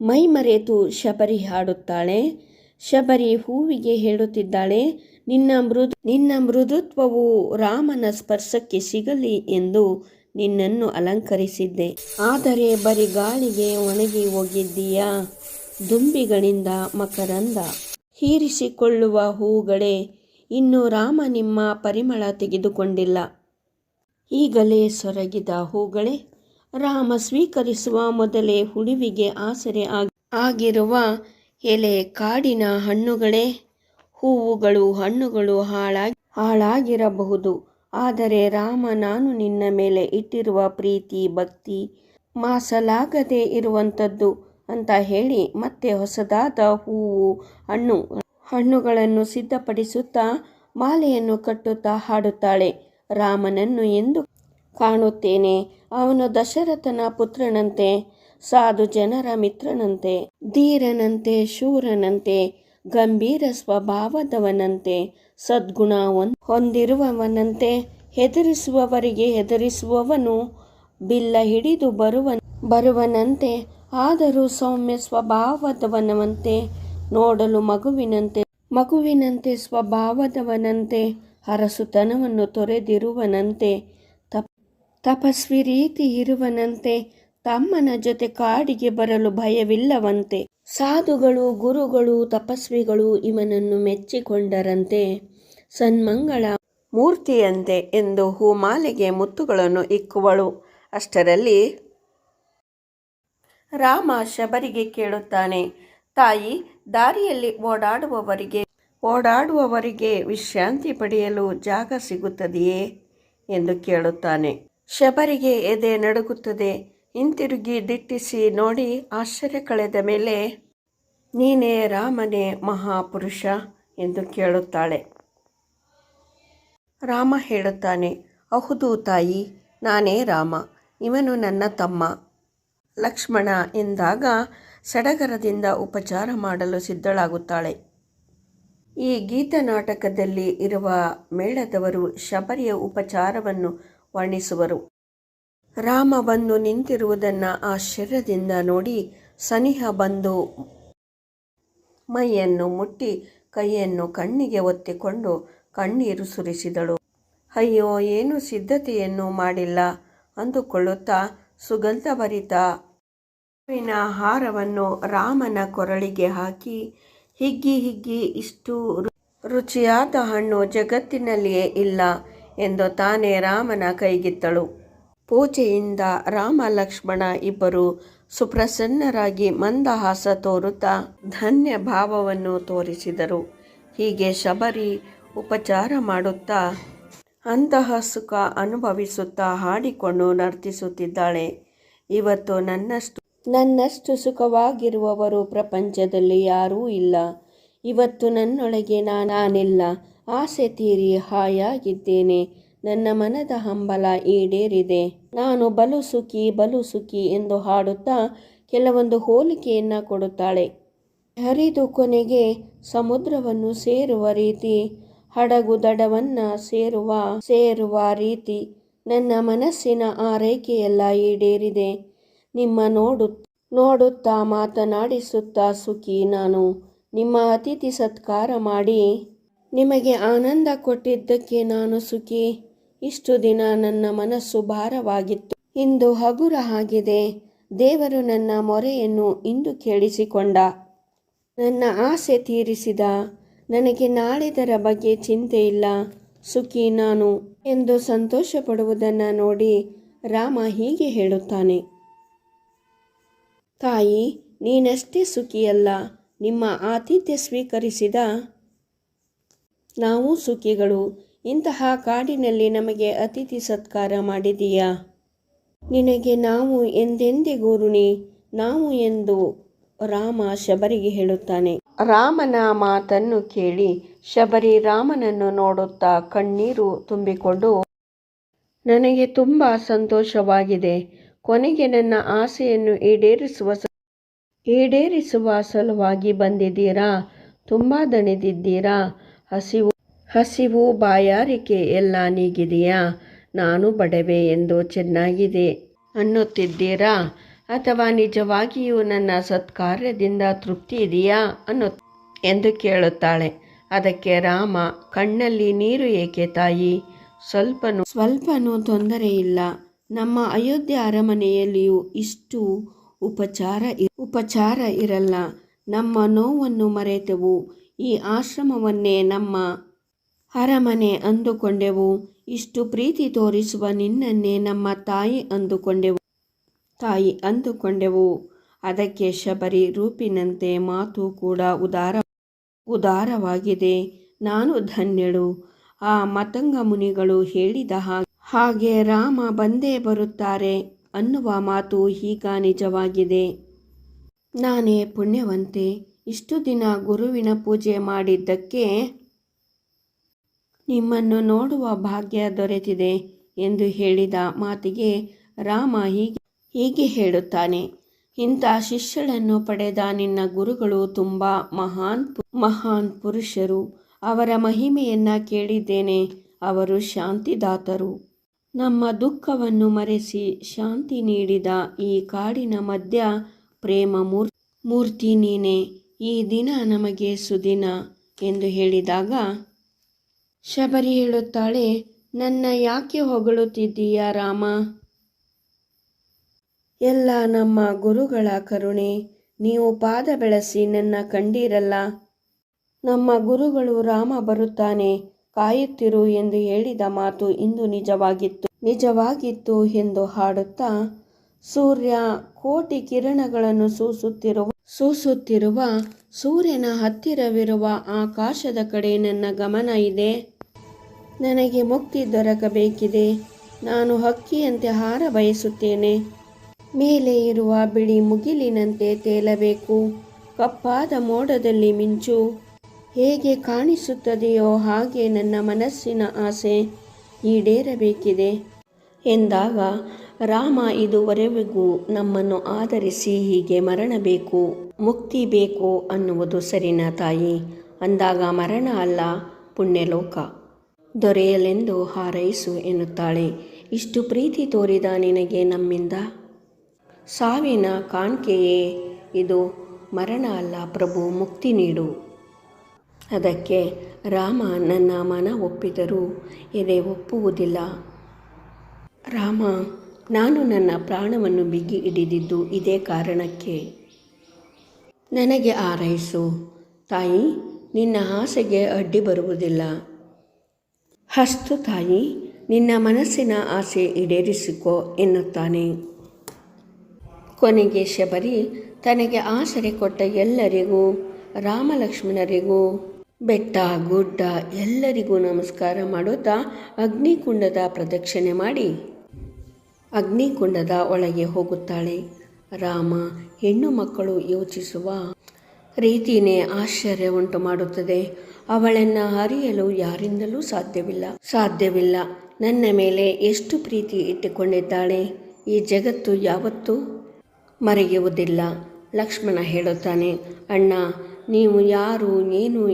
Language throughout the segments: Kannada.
ಮೈಮರೆತು ಶಬರಿ ಹಾಡುತ್ತಾಳೆ. ಶಬರಿ ಹೂವಿಗೆ ಹೇಳುತ್ತಿದ್ದಾಳೆ, ನಿನ್ನ ಮೃದುತ್ವವು ರಾಮನ ಸ್ಪರ್ಶಕ್ಕೆ ಸಿಗಲಿ ಎಂದು ನಿನ್ನನ್ನು ಅಲಂಕರಿಸಿದ್ದೆ. ಆದರೆ ಬರಿ ಗಾಳಿಗೆ ಒಣಗಿ ಹೋಗಿದ್ದೀಯಾ. ದುಂಬಿಗಳಿಂದ ಮಕರಂದ ಹೀರಿಸಿಕೊಳ್ಳುವ ಹೂಗಳೇ, ಇನ್ನು ರಾಮ ನಿಮ್ಮ ಪರಿಮಳ ತೆಗೆದುಕೊಂಡಿಲ್ಲ. ಈಗಲೇ ಸೊರಗಿದ ಹೂಗಳೇ, ರಾಮ ಸ್ವೀಕರಿಸುವ ಮೊದಲೇ ಹುಳುವಿಗೆ ಆಸರೆ ಆಗಿರುವ ಎಲೆ ಕಾಡಿನ ಹಣ್ಣುಗಳೇ, ಹೂವುಗಳು ಹಣ್ಣುಗಳು ಹಾಳಾಗಿರಬಹುದು, ಆದರೆ ರಾಮ ನಾನು ನಿನ್ನ ಮೇಲೆ ಇಟ್ಟಿರುವ ಪ್ರೀತಿ ಭಕ್ತಿ ಮಾಸಲಾಗದೇ ಇರುವಂಥದ್ದು ಅಂತ ಹೇಳಿ ಮತ್ತೆ ಹೊಸದಾದ ಹೂವು ಹಣ್ಣುಗಳನ್ನು ಸಿದ್ಧಪಡಿಸುತ್ತಾ ಮಾಲೆಯನ್ನು ಕಟ್ಟುತ್ತಾ ಹಾಡುತ್ತಾಳೆ. ರಾಮನನ್ನು ಎಂದು ಕಾಣುತ್ತೇನೆ. ಅವನು ದಶರಥನ ಪುತ್ರನಂತೆ, ಸಾಧು ಜನರ ಮಿತ್ರನಂತೆ, ಧೀರನಂತೆ, ಶೂರನಂತೆ, ಗಂಭೀರ ಸ್ವಭಾವದವನಂತೆ, ಸದ್ಗುಣ ಹೊಂದಿರುವವನಂತೆ, ಹೆದರಿಸುವವರಿಗೆ ಹೆದರಿಸುವವನು, ಬಿಲ್ಲ ಹಿಡಿದು ಬರುವನಂತೆ, ಆದರೂ ಸೌಮ್ಯ ಸ್ವಭಾವದವನಂತೆ, ನೋಡಲು ಮಗುವಿನಂತೆ ಸ್ವಭಾವದವನಂತೆ, ಅರಸುತನವನ್ನು ತೊರೆದಿರುವನಂತೆ, ತಪಸ್ವಿ ರೀತಿ ಇರುವನಂತೆ, ತಮ್ಮನ ಜೊತೆ ಕಾಡಿಗೆ ಬರಲು ಭಯವಿಲ್ಲವಂತೆ, ಸಾಧುಗಳು ಗುರುಗಳು ತಪಸ್ವಿಗಳು ಇವನನ್ನು ಮೆಚ್ಚಿಕೊಂಡರಂತೆ, ಸನ್ಮಂಗಳ ಮೂರ್ತಿಯಂತೆ ಎಂದು ಹೂಮಾಲೆಗೆ ಮುತ್ತುಗಳನ್ನು ಇಕ್ಕುವಳು. ಅಷ್ಟರಲ್ಲಿ ರಾಮ ಶಬರಿಗೆ ಕೇಳುತ್ತಾನೆ, ತಾಯಿ, ದಾರಿಯಲ್ಲಿ ಓಡಾಡುವವರಿಗೆ ವಿಶ್ರಾಂತಿ ಪಡೆಯಲು ಜಾಗ ಸಿಗುತ್ತದೆಯೇ ಎಂದು ಕೇಳುತ್ತಾನೆ. ಶಬರಿಗೆ ಎದೆ ನಡುಗುತ್ತದೆ. ಹಿಂತಿರುಗಿ ದಿಟ್ಟಿಸಿ ನೋಡಿ ಆಶ್ಚರ್ಯ ಕಳೆದ ಮೇಲೆ, ನೀನೇ ರಾಮನೇ ಮಹಾಪುರುಷ ಎಂದು ಕೇಳುತ್ತಾಳೆ. ರಾಮ ಹೇಳುತ್ತಾನೆ, ಹೌದು ತಾಯಿ, ನಾನೇ ರಾಮ, ಇವನು ನನ್ನ ತಮ್ಮ ಲಕ್ಷ್ಮಣ ಎಂದಾಗ ಸಡಗರದಿಂದ ಉಪಚಾರ ಮಾಡಲು ಸಿದ್ಧಳಾಗುತ್ತಾಳೆ. ಈ ಗೀತನಾಟಕದಲ್ಲಿ ಇರುವ ಮೇಳದವರು ಶಬರಿಯ ಉಪಚಾರವನ್ನು ವರ್ಣಿಸುವರು. ರಾಮ ಬಂದು ನಿಂತಿರುವುದನ್ನು ಆಶ್ಚರ್ಯದಿಂದ ನೋಡಿ ಸನಿಹ ಬಂದು ಮೈಯನ್ನು ಮುಟ್ಟಿ ಕೈಯನ್ನು ಕಣ್ಣಿಗೆ ಒತ್ತಿಕೊಂಡು ಕಣ್ಣೀರು ಸುರಿಸಿದಳು. ಅಯ್ಯೋ, ಏನು ಸಿದ್ಧತೆಯನ್ನು ಮಾಡಿಲ್ಲ ಅಂದುಕೊಳ್ಳುತ್ತಾ ಸುಗಂಧಭರಿತ ಹೂವಿನ ಹಾರವನ್ನು ರಾಮನ ಕೊರಳಿಗೆ ಹಾಕಿ, ಹಿಗ್ಗಿ ಇಷ್ಟು ರುಚಿಯಾದ ಹಣ್ಣು ಜಗತ್ತಿನಲ್ಲಿಯೇ ಇಲ್ಲ ಎಂದು ತಾನೇ ರಾಮನ ಕೈಗಿತ್ತಳು. ಪೂಜೆಯಿಂದ ರಾಮ ಲಕ್ಷ್ಮಣ ಇಬ್ಬರು ಸುಪ್ರಸನ್ನರಾಗಿ ಮಂದಹಾಸ ತೋರುತ್ತಾ ಧನ್ಯ ಭಾವವನ್ನು ತೋರಿಸಿದರು. ಹೀಗೆ ಶಬರಿ ಉಪಚಾರ ಮಾಡುತ್ತಾ ಅಂತಹ ಸುಖ ಅನುಭವಿಸುತ್ತಾ ಹಾಡಿಕೊಂಡು ನರ್ತಿಸುತ್ತಿದ್ದಾಳೆ. ಇವತ್ತು ನನ್ನಷ್ಟು ಸುಖವಾಗಿರುವವರು ಪ್ರಪಂಚದಲ್ಲಿ ಯಾರೂ ಇಲ್ಲ. ಇವತ್ತು ನನ್ನೊಳಗೆ ನಾನಿಲ್ಲ, ಆಸೆ ತೀರಿ ಹಾಯಾಗಿದ್ದೇನೆ, ನನ್ನ ಮನದ ಹಂಬಲ ಈಡೇರಿದೆ, ನಾನು ಬಲು ಸುಖಿ ಎಂದು ಹಾಡುತ್ತಾ ಕೆಲವೊಂದು ಹೋಲಿಕೆಯನ್ನು ಕೊಡುತ್ತಾಳೆ. ಹರಿದು ಕೊನೆಗೆ ಸಮುದ್ರವನ್ನು ಸೇರುವ ರೀತಿ, ಹಡಗು ದಡವನ್ನು ಸೇರುವ ರೀತಿ ನನ್ನ ಮನಸ್ಸಿನ ಆರೈಕೆಯೆಲ್ಲ ಈಡೇರಿದೆ. ನಿಮ್ಮ ನೋಡುತ್ತಾ ಮಾತನಾಡಿಸುತ್ತಾ ಸುಖಿ ನಾನು. ನಿಮ್ಮ ಅತಿಥಿ ಸತ್ಕಾರ ಮಾಡಿ ನಿಮಗೆ ಆನಂದ ಕೊಟ್ಟಿದ್ದಕ್ಕೆ ನಾನು ಸುಖಿ. ಇಷ್ಟು ದಿನ ನನ್ನ ಮನಸ್ಸು ಭಾರವಾಗಿತ್ತು, ಇಂದು ಹಗುರ ಆಗಿದೆ. ದೇವರು ನನ್ನ ಮೊರೆಯನ್ನು ಇಂದು ಕೇಳಿಸಿಕೊಂಡ, ನನ್ನ ಆಸೆ ತೀರಿಸಿದ. ನನಗೆ ನಾಳೆದರ ಬಗ್ಗೆ ಚಿಂತೆ ಇಲ್ಲ, ಸುಖಿ ನಾನು ಎಂದು ಸಂತೋಷ ಪಡುವುದನ್ನು ನೋಡಿ ರಾಮ ಹೀಗೆ ಹೇಳುತ್ತಾನೆ, ತಾಯಿ, ನೀನಷ್ಟೇ ಸುಖಿಯಲ್ಲ, ನಿಮ್ಮ ಆತಿಥ್ಯ ಸ್ವೀಕರಿಸಿದ ನಾವು ಸುಖಿಗಳು. ಇಂತಹ ಕಾಡಿನಲ್ಲಿ ನಮಗೆ ಅತಿಥಿ ಸತ್ಕಾರ ಮಾಡಿದೀಯಾ. ನಿನಗೆ ನಾವು ಎಂದೆಂದಿಗೂ ಋಣಿ ನಾವು ಎಂದು ರಾಮ ಶಬರಿಗೆ ಹೇಳುತ್ತಾನೆ. ರಾಮನ ಮಾತನ್ನು ಕೇಳಿ ಶಬರಿ ರಾಮನನ್ನು ನೋಡುತ್ತಾ ಕಣ್ಣೀರು ತುಂಬಿಕೊಂಡು, ನನಗೆ ತುಂಬ ಸಂತೋಷವಾಗಿದೆ. ಕೊನೆಗೆ ನನ್ನ ಆಸೆಯನ್ನು ಈಡೇರಿಸುವ ಸಲುವಾಗಿ ಬಂದಿದ್ದೀರಾ. ತುಂಬ ದಣಿದಿದ್ದೀರಾ. ಹಸಿವು ಬಾಯಾರಿಕೆ ಎಲ್ಲ ನೀಗಿದೆಯಾ. ನಾನು ಬಡವೆ ಎಂದು ಚೆನ್ನಾಗಿದೆ ಅನ್ನುತ್ತಿದ್ದೀರಾ. ಅಥವಾ ನಿಜವಾಗಿಯೂ ನನ್ನ ಸತ್ಕಾರ್ಯದಿಂದ ತೃಪ್ತಿ ಇದೆಯಾ ಎಂದು ಕೇಳುತ್ತಾಳೆ. ಅದಕ್ಕೆ ರಾಮ, ಕಣ್ಣಲ್ಲಿ ನೀರು ಏಕೆ ತಾಯಿ? ಸ್ವಲ್ಪನೂ ತೊಂದರೆಯಿಲ್ಲ. ನಮ್ಮ ಅಯೋಧ್ಯೆ ಅರಮನೆಯಲ್ಲಿಯೂ ಇಷ್ಟು ಉಪಚಾರ ಇರಲ್ಲ. ನಮ್ಮ ನೋವನ್ನು ಮರೆತೆವು. ಈ ಆಶ್ರಮವನ್ನೇ ನಮ್ಮ ಅರಮನೆ ಅಂದುಕೊಂಡೆವು. ಇಷ್ಟು ಪ್ರೀತಿ ತೋರಿಸುವ ನಿನ್ನನ್ನೇ ನಮ್ಮ ತಾಯಿ ಅಂದುಕೊಂಡೆವು. ಅದಕ್ಕೆ ಶಬರಿ ರೂಪಿನಂತೆ ಮಾತು ಕೂಡ ಉದಾರವಾಗಿದೆ. ನಾನು ಧನ್ಯಳು. ಆ ಮತಂಗ ಮುನಿಗಳು ಹೇಳಿದ ಹಾಗೆ ರಾಮ ಬಂದೇ ಬರುತ್ತಾರೆ ಅನ್ನುವ ಮಾತು ಈಗ ನಿಜವಾಗಿದೆ. ನಾನೇ ಪುಣ್ಯವಂತೆ. ಇಷ್ಟು ದಿನ ಗುರುವಿನ ಪೂಜೆ ಮಾಡಿದ್ದಕ್ಕೆ ನಿಮ್ಮನ್ನು ನೋಡುವ ಭಾಗ್ಯ ದೊರೆತಿದೆ ಎಂದು ಹೇಳಿದ ಮಾತಿಗೆ ರಾಮ ಹೀಗೆ ಹೇಳುತ್ತಾನೆ. ಇಂಥ ಶಿಷ್ಯಳನ್ನು ಪಡೆದ ನಿನ್ನ ಗುರುಗಳು ತುಂಬ ಮಹಾನ್ ಪುರುಷರು. ಅವರ ಮಹಿಮೆಯನ್ನು ಕೇಳಿದ್ದೇನೆ. ಅವರು ಶಾಂತಿದಾತರು. ನಮ್ಮ ದುಃಖವನ್ನು ಮರೆಸಿ ಶಾಂತಿ ನೀಡಿದ ಈ ಕಾಡಿನ ಮಧ್ಯ ಪ್ರೇಮ ಮೂರ್ತಿ ನೀನೆ. ಈ ದಿನ ನಮಗೆ ಸುದಿನ ಎಂದು ಹೇಳಿದಾಗ ಶಬರಿ ಹೇಳುತ್ತಾಳೆ, ನನ್ನ ಯಾಕೆ ಹೊಗಳುತ್ತಿದ್ದೀಯ ರಾಮ? ಎಲ್ಲ ನಮ್ಮ ಗುರುಗಳ ಕರುಣೆ. ನೀವು ಪಾದ ಬೆಳೆಸಿ ನನ್ನ ಕಂಡೀರಲ್ಲ. ನಮ್ಮ ಗುರುಗಳು ರಾಮ ಬರುತ್ತಾನೆ, ಕಾಯುತ್ತಿರು ಎಂದು ಹೇಳಿದ ಮಾತು ಇಂದು ನಿಜವಾಗಿತ್ತು ಎಂದು ಹಾಡುತ್ತಾ ಸೂರ್ಯ ಕೋಟಿ ಕಿರಣಗಳನ್ನು ಸೂಸುತ್ತಿರುವ ಸೂರ್ಯನ ಹತ್ತಿರವಿರುವ ಆಕಾಶದ ಕಡೆ ನನ್ನ ಗಮನ ಇದೆ. ನನಗೆ ಮುಕ್ತಿ ದೊರಕಬೇಕಿದೆ. ನಾನು ಹಕ್ಕಿಯಂತೆ ಹಾರ ಬಯಸುತ್ತೇನೆ. ಮೇಲೆ ಇರುವ ಬಿಳಿ ಮುಗಿಲಿನಂತೆ ತೇಲಬೇಕು. ಕಪ್ಪಾದ ಮೋಡದಲ್ಲಿ ಮಿಂಚು ಹೇಗೆ ಕಾಣಿಸುತ್ತದೆಯೋ ಹಾಗೆ ನನ್ನ ಮನಸ್ಸಿನ ಆಸೆ ಈಡೇರಬೇಕಿದೆ ಎಂದಾಗ ರಾಮ, ಇದುವರೆಗೂ ನಮ್ಮನ್ನು ಆಧರಿಸಿ ಹೀಗೆ ಮರಣ ಬೇಕು, ಮುಕ್ತಿ ಬೇಕು ಅನ್ನುವುದು ಸರಿನಾ ತಾಯಿ? ಅಂದಾಗ ಮರಣ ಅಲ್ಲ, ಪುಣ್ಯಲೋಕ ದೊರೆಯಲೆಂದು ಹಾರೈಸು ಎನ್ನುತ್ತಾಳೆ. ಇಷ್ಟು ಪ್ರೀತಿ ತೋರಿದ ನಿನಗೆ ನಮ್ಮಿಂದ ಸಾವಿನ ಕಾಣಿಕೆಯೇ ಇದು. ಮರಣ ಅಲ್ಲ ಪ್ರಭು, ಮುಕ್ತಿ ನೀಡು. ಅದಕ್ಕೆ ರಾಮ, ನನ್ನ ಮನ ಒಪ್ಪಿದರೂ ಎದೆ ಒಪ್ಪುವುದಿಲ್ಲ. ರಾಮ, ನಾನು ನನ್ನ ಪ್ರಾಣವನ್ನು ಬಿಗಿ ಹಿಡಿದಿದ್ದು ಇದೇ ಕಾರಣಕ್ಕೆ. ನನಗೆ ಆರೈಸು ತಾಯಿ, ನಿನ್ನ ಆಸೆಗೆ ಅಡ್ಡಿ ಬರುವುದಿಲ್ಲ. ಹಸ್ತು ತಾಯಿ, ನಿನ್ನ ಮನಸ್ಸಿನ ಆಸೆ ಈಡೇರಿಸಿಕೋ ಎನ್ನುತ್ತಾನೆ. ಕೊನೆಗೆ ಶಬರಿ ತನಗೆ ಆಸರೆ ಕೊಟ್ಟ ಎಲ್ಲರಿಗೂ, ರಾಮಲಕ್ಷ್ಮಣರಿಗೂ, ಬೆಟ್ಟ ಗುಡ್ಡ ಎಲ್ಲರಿಗೂ ನಮಸ್ಕಾರ ಮಾಡುತ್ತಾ ಅಗ್ನಿಕುಂಡದ ಪ್ರದಕ್ಷಿಣೆ ಮಾಡಿ ಅಗ್ನಿಕುಂಡದ ಒಳಗೆ ಹೋಗುತ್ತಾಳೆ. ರಾಮ, ಹೆಣ್ಣು ಮಕ್ಕಳು ಯೋಚಿಸುವ ರೀತಿಯೇ ಆಶ್ಚರ್ಯ ಉಂಟು ಮಾಡುತ್ತದೆ. ಅವಳನ್ನು ಅರಿಯಲು ಯಾರಿಂದಲೂ ಸಾಧ್ಯವಿಲ್ಲ. ನನ್ನ ಮೇಲೆ ಎಷ್ಟು ಪ್ರೀತಿ ಇಟ್ಟುಕೊಂಡಿದ್ದಾಳೆ, ಈ ಜಗತ್ತು ಯಾವತ್ತೂ ಮರೆಯುವುದಿಲ್ಲ. ಲಕ್ಷ್ಮಣ ಹೇಳುತ್ತಾನೆ, ಅಣ್ಣ, ನೀವು ಯಾರು ಏನು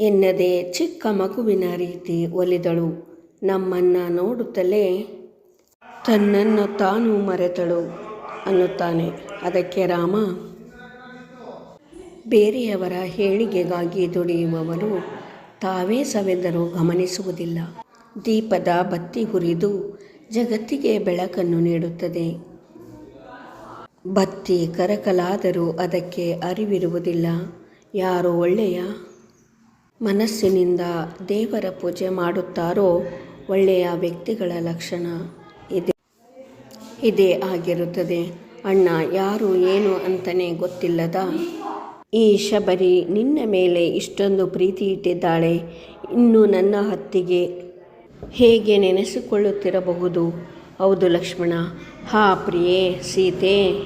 ಎನ್ನದೆ ಚಿಕ್ಕ ಮಗುವಿನ ರೀತಿ ಒಲಿದಳು. ನಮ್ಮನ್ನು ನೋಡುತ್ತಲೇ ತನ್ನನ್ನು ತಾನು ಮರೆತಳು ಅನ್ನುತ್ತಾನೆ. ಅದಕ್ಕೆ ರಾಮ, ಬೇರೆಯವರ ಹೇಳಿಕೆಗಾಗಿ ದುಡಿಯುವವರು ತಾವೇ ಸವೆದರೂ ಗಮನಿಸುವುದಿಲ್ಲ. ದೀಪದ ಬತ್ತಿ ಹುರಿದು ಜಗತ್ತಿಗೆ ಬೆಳಕನ್ನು ನೀಡುತ್ತದೆ. ಬತ್ತಿ ಕರಕಲಾದರೂ ಅದಕ್ಕೆ ಅರಿವಿರುವುದಿಲ್ಲ. ಯಾರು ಒಳ್ಳೆಯ ಮನಸ್ಸಿನಿಂದ ದೇವರ ಪೂಜೆ ಮಾಡುತ್ತಾರೋ ಒಳ್ಳೆಯ ವ್ಯಕ್ತಿಗಳ ಲಕ್ಷಣ ಇದೇ ಆಗಿರುತ್ತದೆ. ಅಣ್ಣ, ಯಾರು ಏನು ಅಂತಲೇ ಗೊತ್ತಿಲ್ಲದ ಈ ಶಬರಿ ನಿನ್ನ ಮೇಲೆ ಇಷ್ಟೊಂದು ಪ್ರೀತಿ ಇಟ್ಟಿದ್ದಾಳೆ. ಇನ್ನು ನನ್ನ ಹತ್ತಿಗೆ ಹೇಗೆ ನೆನೆಸಿಕೊಳ್ಳುತ್ತಿರಬಹುದು? ಹೌದು ಲಕ್ಷ್ಮಣ. ಹಾ ಪ್ರಿಯೆ ಸೀತೆ,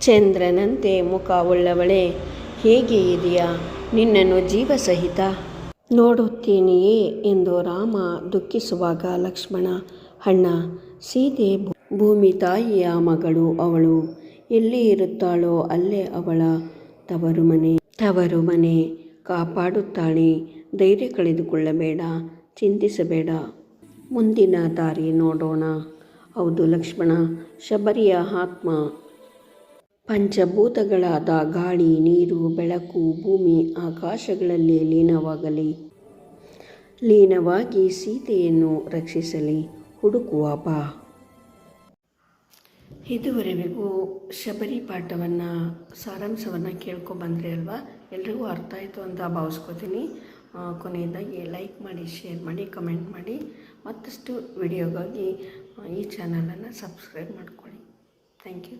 ಚಂದ್ರನಂತೆ ಮುಖ ಉಳ್ಳವಳೆ, ಹೇಗೆ ಇದೆಯಾ? ನಿನ್ನನ್ನು ಜೀವ ಸಹಿತ ನೋಡುತ್ತೀನಿಯೇ ಎಂದು ರಾಮ ದುಃಖಿಸುವಾಗ ಲಕ್ಷ್ಮಣ, ಅಣ್ಣ, ಸೀತೆ ಭೂಮಿ ತಾಯಿಯ ಮಗಳು. ಅವಳು ಎಲ್ಲಿ ಇರುತ್ತಾಳೋ ಅಲ್ಲೇ ಅವಳ ತವರು ಮನೆ. ಕಾಪಾಡುತ್ತಾಳೆ. ಧೈರ್ಯ ಕಳೆದುಕೊಳ್ಳಬೇಡ, ಚಿಂತಿಸಬೇಡ. ಮುಂದಿನ ದಾರಿ ನೋಡೋಣ. ಹೌದು ಲಕ್ಷ್ಮಣ, ಶಬರಿಯ ಆತ್ಮ ಪಂಚಭೂತಗಳಾದ ಗಾಳಿ, ನೀರು, ಬೆಳಕು, ಭೂಮಿ, ಆಕಾಶಗಳಲ್ಲಿ ಲೀನವಾಗಿ ಸೀತೆಯನ್ನು ರಕ್ಷಿಸಲಿ ಹುಡುಕುವ ಬಾ. ಇದುವರೆಗೂ ಶಬರಿ ಪಾಠವನ್ನು ಸಾರಾಂಶವನ್ನು ಕೇಳ್ಕೊಬಂದ್ರಿ ಅಲ್ವಾ. ಎಲ್ರಿಗೂ ಅರ್ಥ ಆಯಿತು ಅಂತ ಭಾವಿಸ್ಕೋತೀನಿ. ಕೊನೆಯದಾಗಿ ಲೈಕ್ ಮಾಡಿ, ಶೇರ್ ಮಾಡಿ, ಕಮೆಂಟ್ ಮಾಡಿ. ಮತ್ತಷ್ಟು ವಿಡಿಯೋಗಾಗಿ ಈ ಚಾನಲನ್ನು ಸಬ್ಸ್ಕ್ರೈಬ್ ಮಾಡ್ಕೊಳ್ಳಿ. Thank you.